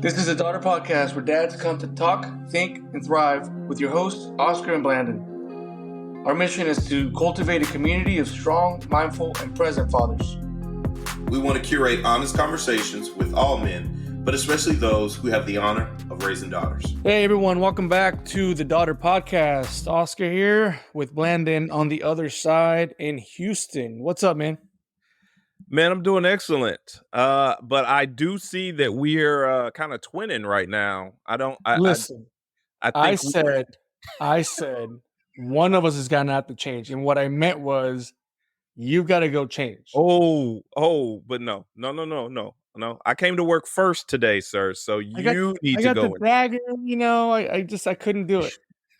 This is a Daughter Podcast where dads come to talk, think, and thrive with your hosts, Oscar and Blandon. Our mission is to cultivate a community of strong, mindful, and present fathers. We want to curate honest conversations with all men, but especially those who have the honor of raising daughters. Hey everyone, welcome back to the Daughter Podcast. Oscar here with Blandon on the other side in Houston. What's up, man? Man, I'm doing excellent. But I do see that we're kind of twinning right now. Listen, I think I said one of us is gonna have to change. And what I meant was you've got to go change. but no. I came to work first today, sir. So you need to go. The dagger, I couldn't do it.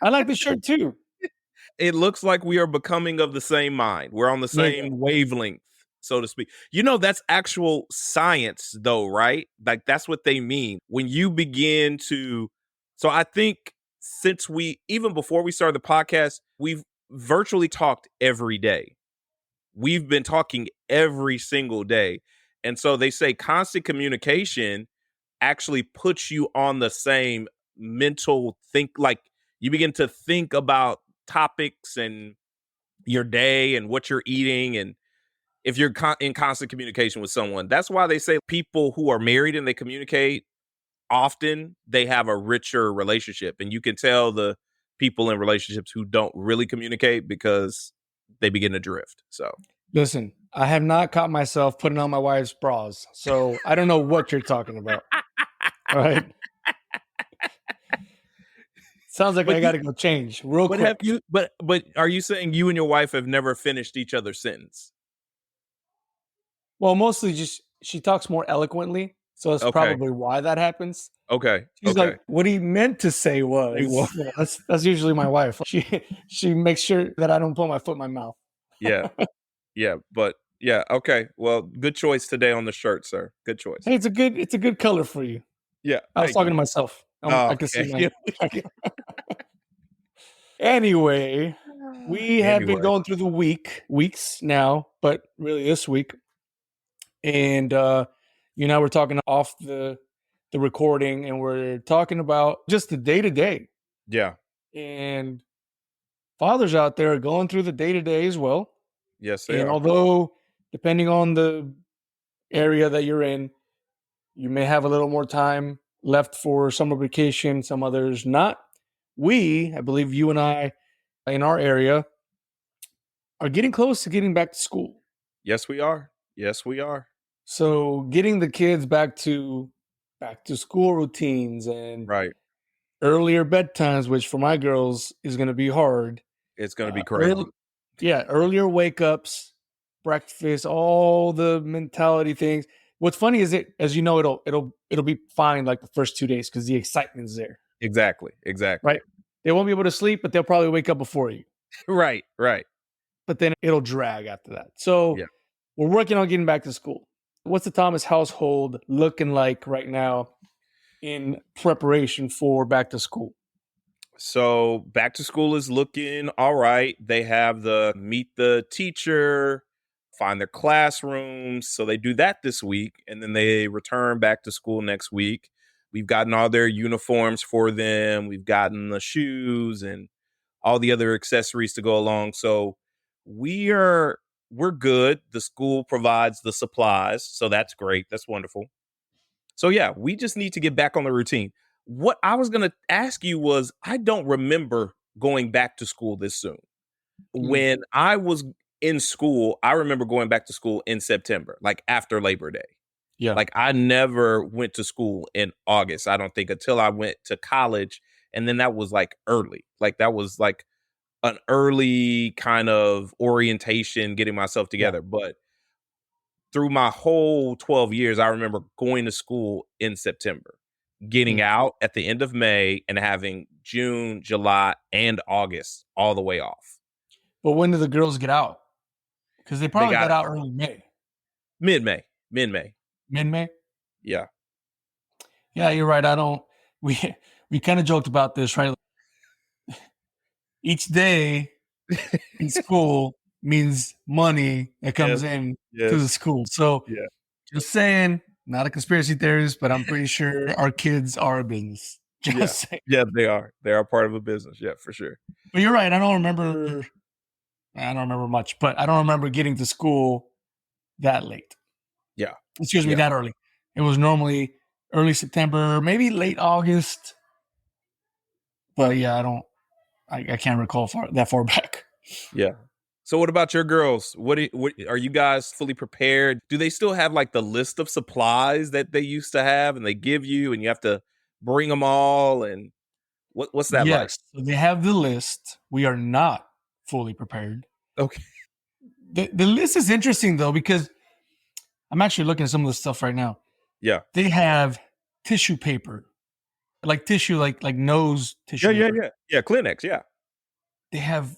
I like the shirt too. It looks like we are becoming of the same mind. We're on the same wavelength, so to speak. That's actual science though, right? Like that's what they mean. When you begin to, so I think since even before we started the podcast, we've virtually talked every day. We've been talking every single day. And so they say constant communication actually puts you on the same mental like you begin to think about topics and your day and what you're eating. And if you're in constant communication with someone, that's why they say people who are married and they communicate often, they have a richer relationship. And you can tell the people in relationships who don't really communicate because they begin to drift. So listen, I have not caught myself putting on my wife's bras, so I don't know what you're talking about. All right. Sounds like I got to go change real quick. But are you saying you and your wife have never finished each other's sentence? Well, mostly just she talks more eloquently, so that's probably why that happens. Okay. She's like, what he meant to say was. Yeah, that's usually my wife. She makes sure that I don't put my foot in my mouth. Yeah. Okay. Well, good choice today on the shirt, sir. Good choice. Hey, it's a good color for you. Yeah. I was talking to myself. I can see my Anyway, we have been going through the weeks now, but really this week. And we're talking off the recording, and we're talking about just the day-to-day. Yeah. And fathers out there are going through the day-to-day as well. Yes, they are. Although, depending on the area that you're in, you may have a little more time left for summer vacation, some others not. I believe you and I, in our area, are getting close to getting back to school. Yes, we are. So getting the kids back to school routines and earlier bedtimes, which for my girls is going to be hard. It's going to be crazy. Earlier wake ups, breakfast, all the mentality things. What's funny is as you know, it'll be fine like the first 2 days because the excitement's there. Exactly. Right. They won't be able to sleep, but they'll probably wake up before you. Right. But then it'll drag after that. So we're working on getting back to school. What's the Thomas household looking like right now in preparation for back to school? So back to school is looking all right. They have the meet the teacher, find their classrooms. So they do that this week, and then they return back to school next week. We've gotten all their uniforms for them. We've gotten the shoes and all the other accessories to go along. So we're good. The school provides the supplies. So that's great. That's wonderful. So yeah, we just need to get back on the routine. What I was going to ask you was, I don't remember going back to school this soon. When I was in school, I remember going back to school in September, like after Labor Day. Yeah. Like I never went to school in August, I don't think, until I went to college. And then that was like early. Like that was like an early kind of orientation, getting myself together. Yeah. But through my whole 12 years, I remember going to school in September, getting out at the end of May, and having June, July, and August all the way off. But when do the girls get out? Because they probably got out early May. Mid-May. Mid-May? Yeah. Yeah, you're right. We kind of joked about this, right? Each day in school means money that comes in to the school. So just saying, Not a conspiracy theorist, but I'm pretty sure our kids are a business. Just saying. Yeah, they are. They are part of a business. Yeah, for sure. But you're right. I don't remember much, but I don't remember getting to school that late. Yeah. Excuse me, that early. It was normally early September, maybe late August. But yeah, I can't recall that far back. Yeah. So what about your girls? What are you guys fully prepared? Do they still have like the list of supplies that they used to have and they give you and you have to bring them all? And what's that like? Yes, so they have the list. We are not fully prepared. Okay. The list is interesting though, because I'm actually looking at some of the stuff right now. Yeah. They have tissue paper, like tissue, like nose tissue. Yeah. Kleenex. Yeah. They have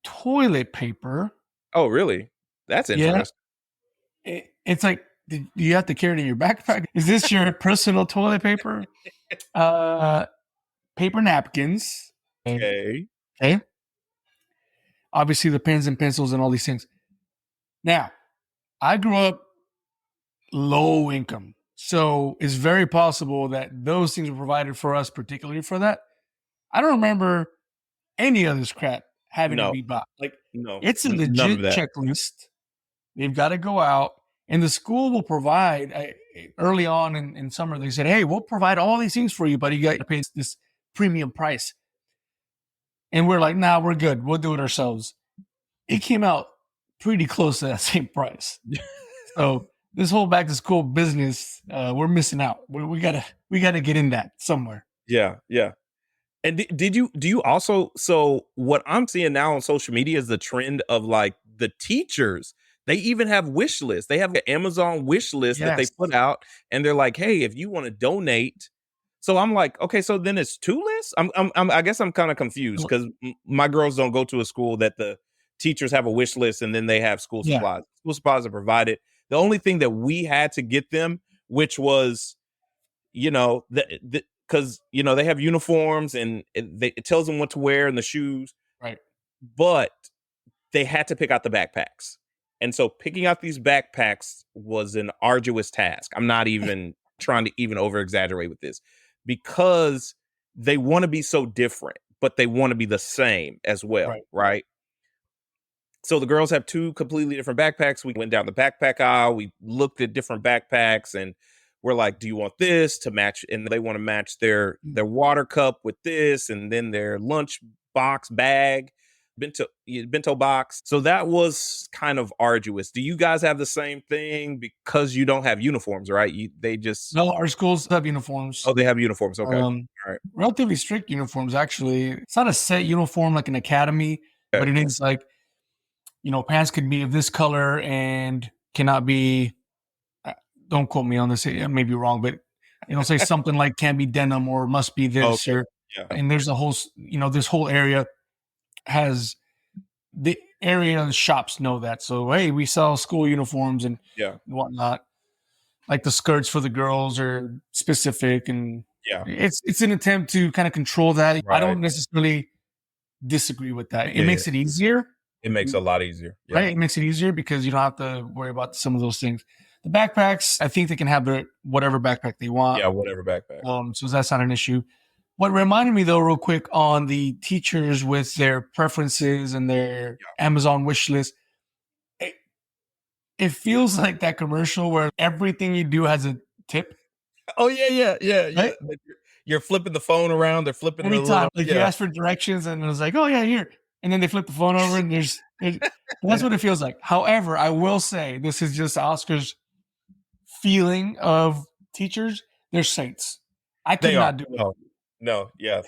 toilet paper. Oh, really? That's interesting. It's like, do you have to carry it in your backpack? Is this your personal toilet paper? Paper napkins. Okay. Obviously, the pens and pencils and all these things. Now, I grew up low income, so it's very possible that those things were provided for us, particularly for that. I don't remember any of this crap having to be bought. Like, it's a legit checklist. They've got to go out, and the school will provide. Early on in summer, they said, "Hey, we'll provide all these things for you, but you got to pay this premium price." And we're like, "Nah, we're good. We'll do it ourselves." It came out pretty close to that same price. So this whole back to school business, we're missing out. We gotta get in that somewhere. Yeah. And do you also, so what I'm seeing now on social media is the trend of like the teachers, they even have wish lists. They have an Amazon wish list that they put out and they're like, hey, if you want to donate. So I'm like, okay, so then it's two lists. I guess I'm kind of confused because my girls don't go to a school that the teachers have a wish list and then they have school supplies. School supplies are provided. The only thing that we had to get them, which was, because they have uniforms and it tells them what to wear and the shoes, right? But they had to pick out the backpacks, and so picking out these backpacks was an arduous task. I'm not even trying to even over exaggerate with this, because they want to be so different, but they want to be the same as well, right? So the girls have two completely different backpacks. We went down the backpack aisle. We looked at different backpacks and we're like, do you want this to match? And they want to match their water cup with this and then their lunch box bag, bento box. So that was kind of arduous. Do you guys have the same thing because you don't have uniforms, right? No, our schools have uniforms. Oh, they have uniforms. Okay. All right. Relatively strict uniforms, actually. It's not a set uniform like an academy, but it is like, pants could be of this color and cannot be, don't quote me on this, I may be wrong, but say something like can be denim or must be this. And there's a whole, this whole area has the area and shops know that. So, hey, we sell school uniforms and whatnot. Like the skirts for the girls are specific and it's an attempt to kind of control that. Right. I don't necessarily disagree with that. It makes it easier. It makes it a lot easier. Yeah. Right? It makes it easier because you don't have to worry about some of those things. The backpacks, I think they can have whatever backpack they want. Yeah, whatever backpack. So that's not an issue. What reminded me, though, real quick, on the teachers with their preferences and their Amazon wish list, it feels like that commercial where everything you do has a tip. Oh, yeah. Right? You're flipping the phone around. They're flipping every time. You ask for directions and it's like, oh, yeah, here. And then they flip the phone over and that's what it feels like. However, I will say this is just Oscar's feeling of teachers. They're saints. I could not do it. No, yeah.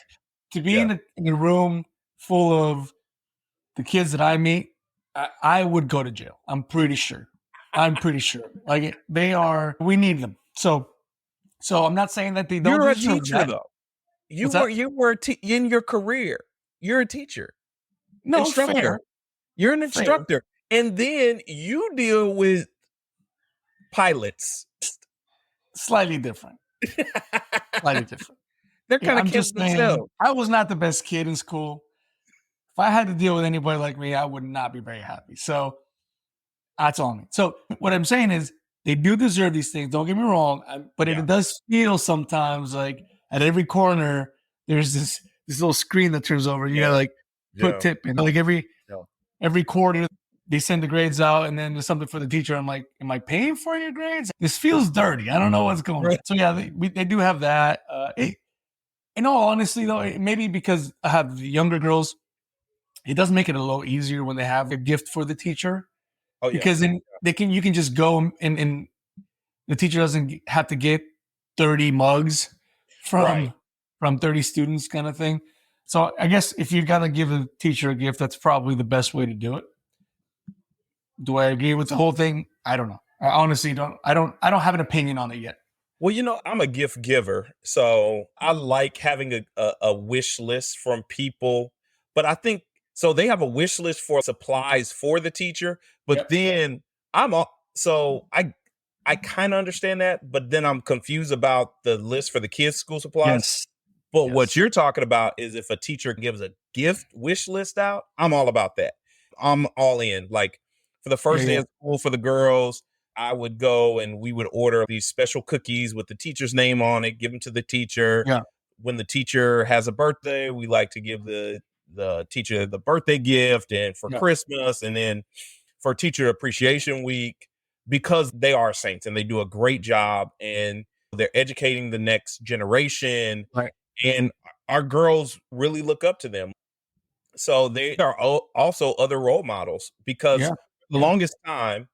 To be in a room full of the kids that I meet, I would go to jail. I'm pretty sure. Like we need them. So I'm not saying that they don't. You're a teacher, though. You were in your career. You're a teacher. No, instructor. Fair. You're an instructor. Fair. And then you deal with pilots. Slightly different. They're kind of kids themselves. I was not the best kid in school. If I had to deal with anybody like me, I would not be very happy. So that's on me. So what I'm saying is they do deserve these things. Don't get me wrong, but Yeah. it does feel sometimes like at every corner there's this little screen that turns over. You gotta like put tip in. Like every quarter they send the grades out, and then there's something for the teacher. I'm like, am I paying for your grades? This feels dirty. I don't know what's going on. So yeah, they do have that. In all honesty, though, maybe because I have younger girls, it does make it a little easier when they have a gift for the teacher. Oh yeah. Because then you can just go and the teacher doesn't have to get 30 mugs from 30 students kind of thing. So I guess if you're gonna give a teacher a gift, that's probably the best way to do it. Do I agree with the whole thing? I don't know. I honestly don't. I don't have an opinion on it yet. Well, I'm a gift giver, so I like having a wish list from people. But I think so. They have a wish list for supplies for the teacher, but then I kind of understand that, but then I'm confused about the list for the kids' school supplies. Yes. But what you're talking about is if a teacher gives a gift wish list out, I'm all about that. I'm all in. Like for the first day of school for the girls, I would go and we would order these special cookies with the teacher's name on it, give them to the teacher. Yeah. When the teacher has a birthday, we like to give the teacher the birthday gift, and for Christmas, and then for Teacher Appreciation Week, because they are saints and they do a great job and they're educating the next generation. Right. And our girls really look up to them. So they are also other role models, because the longest time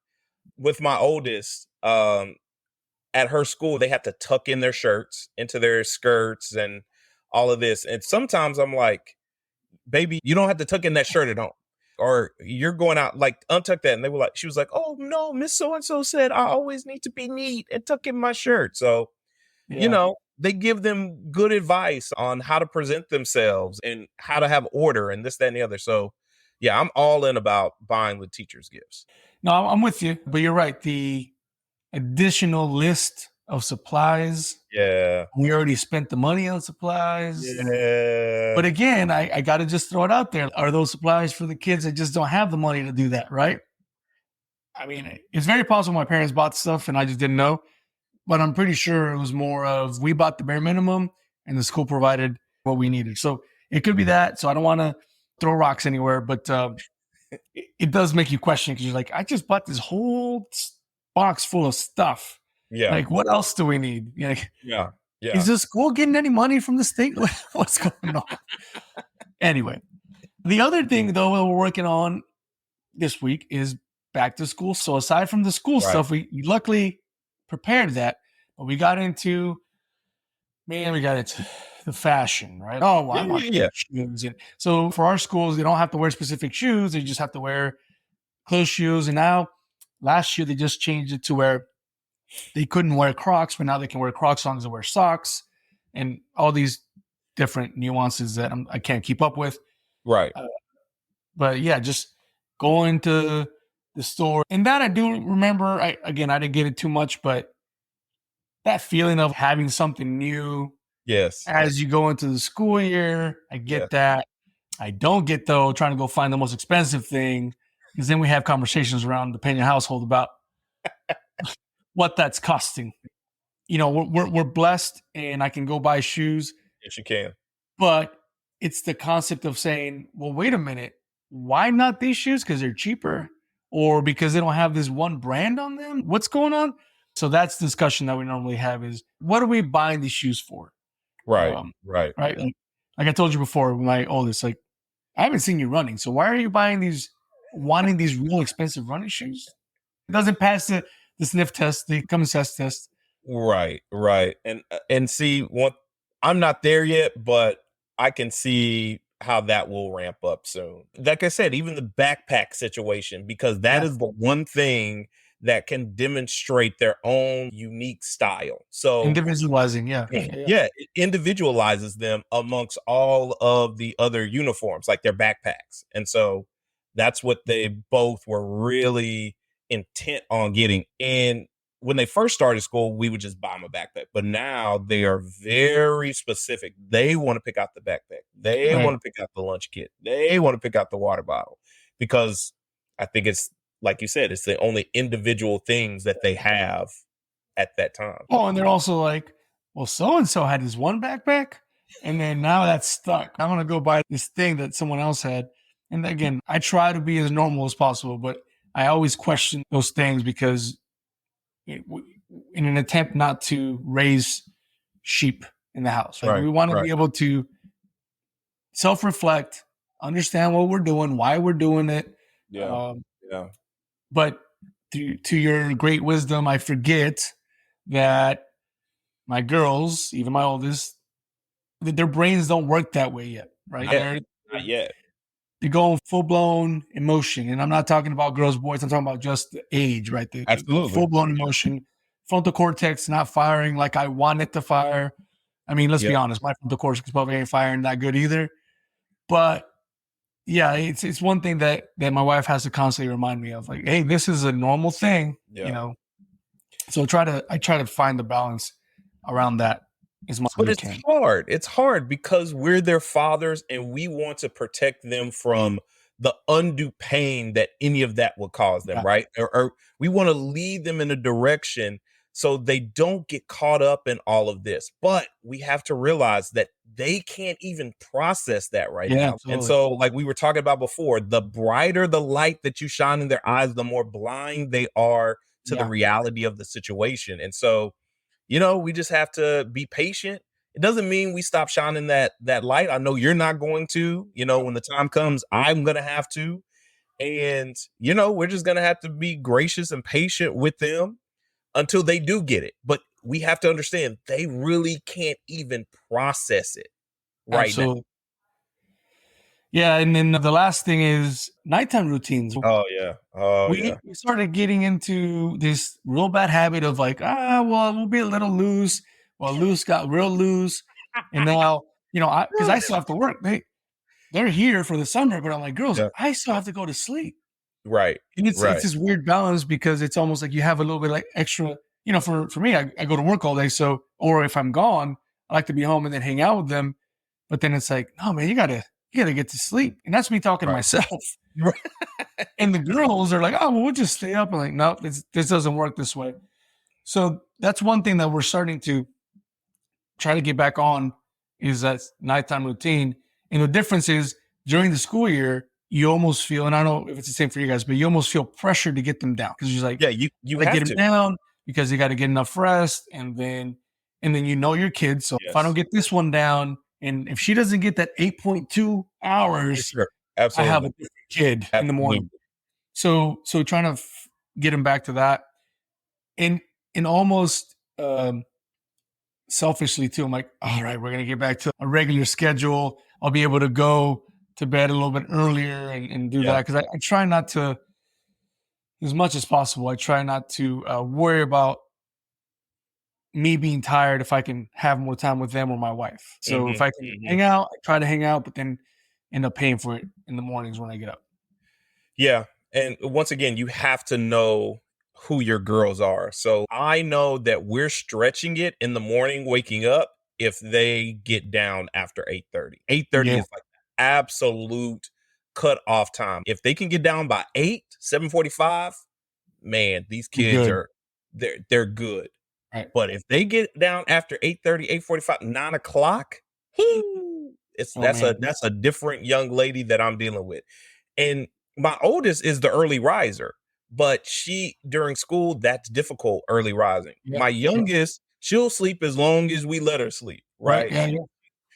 with my oldest, at her school, they have to tuck in their shirts into their skirts and all of this. And sometimes I'm like, baby, you don't have to tuck in that shirt at home. Or you're going out, like, untuck that. And she was like, oh no, Miss So-and-so said I always need to be neat and tuck in my shirt. So, they give them good advice on how to present themselves and how to have order and this, that, and the other. So yeah, I'm all in about buying the teachers gifts. No, I'm with you, but you're right. The additional list of supplies. Yeah. We already spent the money on supplies. Yeah. But again, I got to just throw it out there. Are those supplies for the kids that just don't have the money to do that, right? I mean, it's very possible my parents bought stuff and I just didn't know. But I'm pretty sure it was more of we bought the bare minimum and the school provided what we needed. So it could be that. So I don't want to throw rocks anywhere, but it does make you question, because you're like, I just bought this whole box full of stuff. Yeah. Like, what else do we need? Like, yeah. Is the school getting any money from the state? What's going on? Anyway, the other thing, though, that we're working on this week is back to school. So aside from the school stuff, we luckily prepared that, but we got into the fashion, right? Oh, well, I want shoes. So for our schools, they don't have to wear specific shoes. They just have to wear closed shoes. And now, last year, they just changed it to where they couldn't wear Crocs, but now they can wear Crocs as long as they wear socks, and all these different nuances that I can't keep up with. Right. But yeah, just going to the store. And that I do remember, I didn't get it too much, but that feeling of having something new as you go into the school year, I get that. I don't get, though, trying to go find the most expensive thing, because then we have conversations around the Pena household about what that's costing. We're blessed and I can go buy shoes. Yes, you can. But it's the concept of saying, well, wait a minute, why not these shoes? Because they're cheaper, or because they don't have this one brand on them? What's going on? So that's the discussion that we normally have, is what are we buying these shoes for? Right. Right. Like I told you before, my oldest, like, I haven't seen you running, so why are you wanting these real expensive running shoes? It doesn't pass the sniff test, the common sense test. Right. And see, I'm not there yet, but I can see how that will ramp up soon. Like I said, even the backpack situation, because that is the one thing that can demonstrate their own unique style. So individualizing, it individualizes them amongst all of the other uniforms, like their backpacks. And so that's what they both were really intent on getting. And when they first started school, we would just buy them a backpack. But now they are very specific. They want to pick out the backpack. They want to pick out the lunch kit. They want to pick out the water bottle, because I think it's like you said, it's the only individual things that they have at that time. Oh, and they're also like, well, so and so had this one backpack, and then now that's stuck. I'm gonna go buy this thing that someone else had. And again, I try to be as normal as possible, but I always question those things because in an attempt not to raise sheep in the house, right? We want to be able to self-reflect, understand what we're doing, why we're doing it. Yeah. But to your great wisdom, I forget that my girls, even my oldest, their brains don't work that way yet, right? Not yet. They're going full blown emotion, and I'm not talking about girls, boys. I'm talking about just the age, right? Absolutely. Full blown emotion, frontal cortex not firing like I want it to fire. I mean, let's be honest, my frontal cortex probably ain't firing that good either. But yeah, it's one thing that my wife has to constantly remind me of, like, hey, this is a normal thing, you know. So I try to find the balance around that as much as we can. Hard. It's hard because we're their fathers and we want to protect them from the undue pain that any of that will cause them, right? Or we want to lead them in a direction so they don't get caught up in all of this. But we have to realize that they can't even process that right now. Absolutely. And so, like we were talking about before, the brighter the light that you shine in their eyes, the more blind they are to the reality of the situation. And so, you know, we just have to be patient. It doesn't mean we stop shining that light. I know you're not going to, you know, when the time comes, I'm going to have to. And, you know, we're just going to have to be gracious and patient with them until they do get it. But we have to understand they really can't even process it right now. Yeah, and then the last thing is nighttime routines. We started getting into this real bad habit of like, well, we'll be a little loose. Well, loose got real loose. And now, you know, because I still have to work. They're here for the summer, but I'm like, girls, I still have to go to sleep. Right. And it's this weird balance because it's almost like you have a little bit like extra, you know, for me, I go to work all day. So, or if I'm gone, I like to be home and then hang out with them. But then it's like, no, man, you gotta get to sleep. And that's me talking to myself. And the girls are like, oh, well, we'll just stay up. I'm like, no, this doesn't work this way. So that's one thing that we're starting to try to get back on is that nighttime routine. And the difference is during the school year, you almost feel, and I don't know if it's the same for you guys, but you almost feel pressure to get them down because you're like, you have to get them down because you got to get enough rest. And then you know your kids. So if I don't get this one down, and if she doesn't get that 8.2 hours, I have a different kid in the morning. So trying to get him back to that, and almost selfishly too, I'm like, all right, we're gonna get back to a regular schedule. I'll be able to go to bed a little bit earlier and do that because I try not to, as much as possible. I try not to worry about me being tired if I can have more time with them or my wife. So if I can hang out, I try to hang out, but then end up paying for it in the mornings when I get up. Yeah. And once again, you have to know who your girls are. So I know that we're stretching it in the morning, waking up, if they get down after 8:30. 8:30 is like the absolute cutoff time. If they can get down by 7:45, man, these kids they're good. Right. But if they get down after 8:30, 8:45, 9 o'clock, that's a different young lady that I'm dealing with. And my oldest is the early riser, but she during school, that's difficult early rising. My youngest, she'll sleep as long as we let her sleep, right?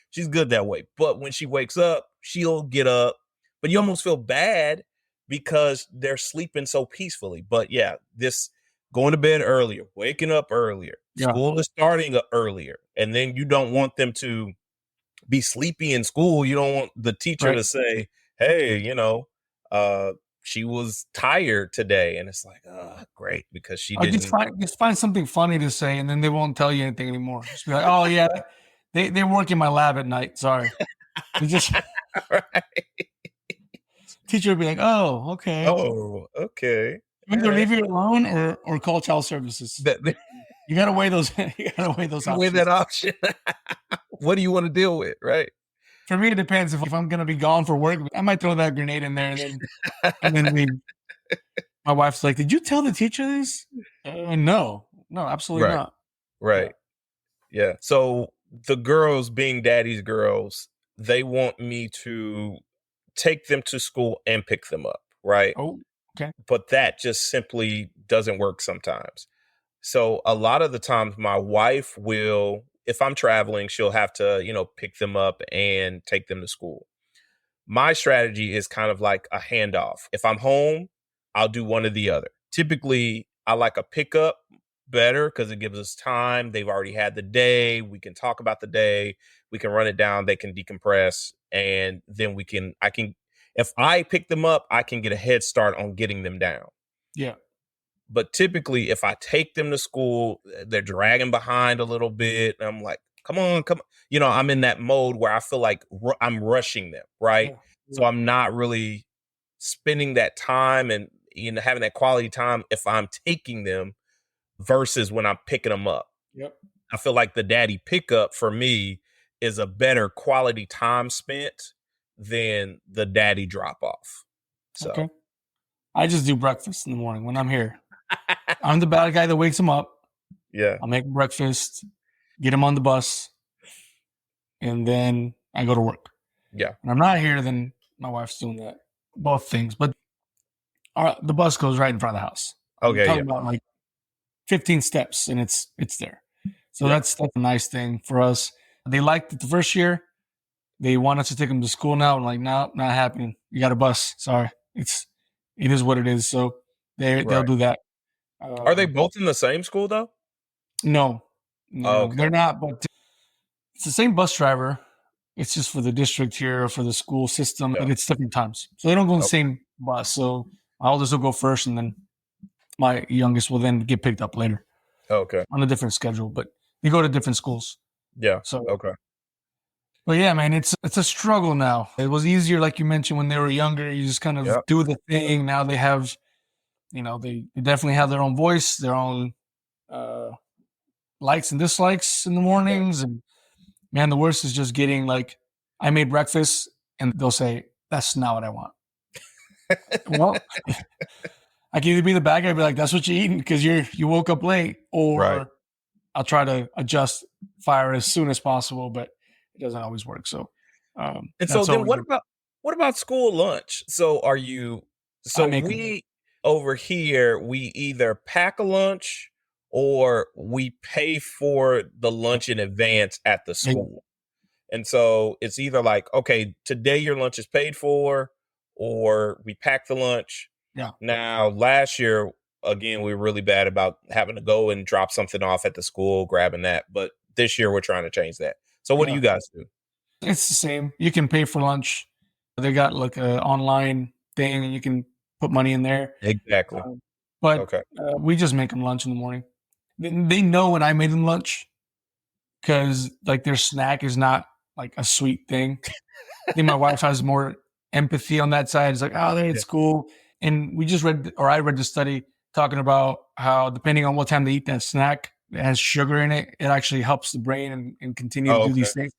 She's good that way. But when she wakes up, she'll get up. But you almost feel bad because they're sleeping so peacefully. But yeah, this going to bed earlier, waking up earlier, school is starting earlier, and then you don't want them to be sleepy in school. You don't want the teacher to say, hey, you know, she was tired today. And it's like, great, because she didn't. Just find something funny to say, and then they won't tell you anything anymore. Just be like, oh, yeah, they work in my lab at night. Sorry. Just teacher would be like, oh, okay. Oh, okay. Either leave you alone or call child services. You gotta weigh those. You gotta weigh those options. Weigh that option. What do you want to deal with, right? For me, it depends. If I'm gonna be gone for work, I might throw that grenade in there and then leave. My wife's like, "Did you tell the teacher this?" No, absolutely Right. not. Right. Yeah. So the girls being daddy's girls, they want me to take them to school and pick them up, right? Oh, okay. But that just simply doesn't work sometimes. So a lot of the times my wife will, if I'm traveling, she'll have to, pick them up and take them to school. My strategy is kind of like a handoff. If I'm home, I'll do one or the other. Typically, I like a pickup better because it gives us time. They've already had the day. We can talk about the day. We can run it down. They can decompress. And then if I pick them up, I can get a head start on getting them down. Yeah. But typically, if I take them to school, they're dragging behind a little bit. And I'm like, come on. I'm in that mode where I feel like I'm rushing them, right? Yeah. So I'm not really spending that time and having that quality time if I'm taking them versus when I'm picking them up. Yep. I feel like the daddy pickup for me is a better quality time spent than the daddy drop off. So Okay. I just do breakfast in the morning when I'm here. I'm the bad guy that wakes him up. yeah. I'll make breakfast, get him on the bus, and then I go to work. Yeah. When I'm not here, then my wife's doing that. Both things. But the bus goes right in front of the house. Okay. I'm talking about like 15 steps and it's there. So that's a nice thing for us. They liked it the first year. They want us to take them to school now. I'm like, no, not happening. You got a bus. Sorry. It is what it is. So they'll do that. Are they both in the same school though? No, Okay. they're not. But it's the same bus driver. It's just for the district here, for the school system, but it's different times. So they don't go in the same bus. So my oldest will go first, and then my youngest will then get picked up later. Okay. On a different schedule, but they go to different schools. Yeah. So okay. But yeah, man, it's a struggle now. It was easier, like you mentioned, when they were younger. You just kind of do the thing. Now they have, they definitely have their own voice, their own likes and dislikes in the mornings. And man, the worst is just getting like, I made breakfast, and they'll say, "That's not what I want." Well, I can either be the bad guy, be like, "That's what you're eating because you woke up late," or I'll try to adjust fire as soon as possible, but it doesn't always work. So, and so then what about school lunch? So we over here, we either pack a lunch or we pay for the lunch in advance at the school. And so it's either like, okay, today your lunch is paid for, or we pack the lunch. Yeah. Now, last year, again, we were really bad about having to go and drop something off at the school, grabbing that. But this year, we're trying to change that. So what do you guys do? It's the same. You can pay for lunch. They got like an online thing, and you can put money in there. Exactly. We just make them lunch in the morning. They know when I made them lunch because like their snack is not like a sweet thing. I think my wife has more empathy on that side. It's like, oh, it's cool. And I read the study talking about how depending on what time they eat that snack, it has sugar in it. It actually helps the brain and continue to do these things.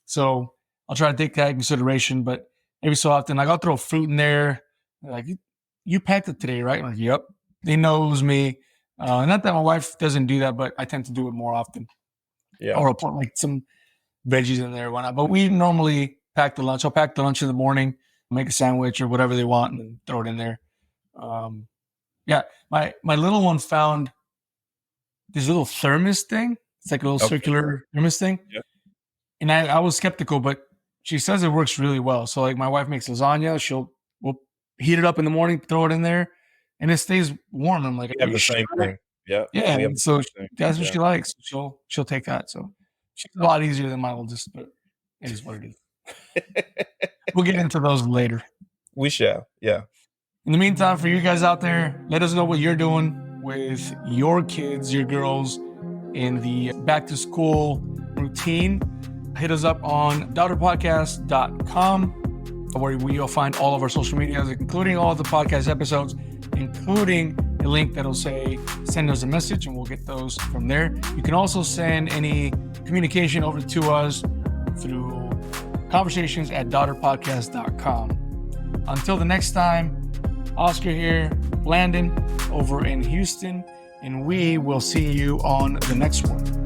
So I'll try to take that in consideration. But every so often, like I'll throw fruit in there. They're like, you packed it today, right? I'm like, yep. They know it was me. Not that my wife doesn't do that, but I tend to do it more often. Yeah. Or I'll put like some veggies in there, whatnot. But we normally pack the lunch. I'll pack the lunch in the morning, make a sandwich or whatever they want, and then throw it in there. My little one found this little thermos thing. It's like a little circular thermos thing. Yeah. And I was skeptical, but she says it works really well. So like my wife makes lasagna. We'll heat it up in the morning, throw it in there, and it stays warm. I'm like, we have the same thing. Yeah. Yeah. And so that's what she likes. She'll take that. So she's a lot easier than my oldest, but it is what it is. We'll get into those later. We shall. Yeah. In the meantime, for you guys out there, let us know what you're doing with your kids, your girls, in the back to school routine. Hit us up on daughterpodcast.com, where you'll find all of our social medias, including all of the podcast episodes, including a link that'll say send us a message, and we'll get those from there. You can also send any communication over to us through conversations@daughterpodcast.com. Until the next time, Oscar here. We'll Landon over in Houston, and we will see you on the next one.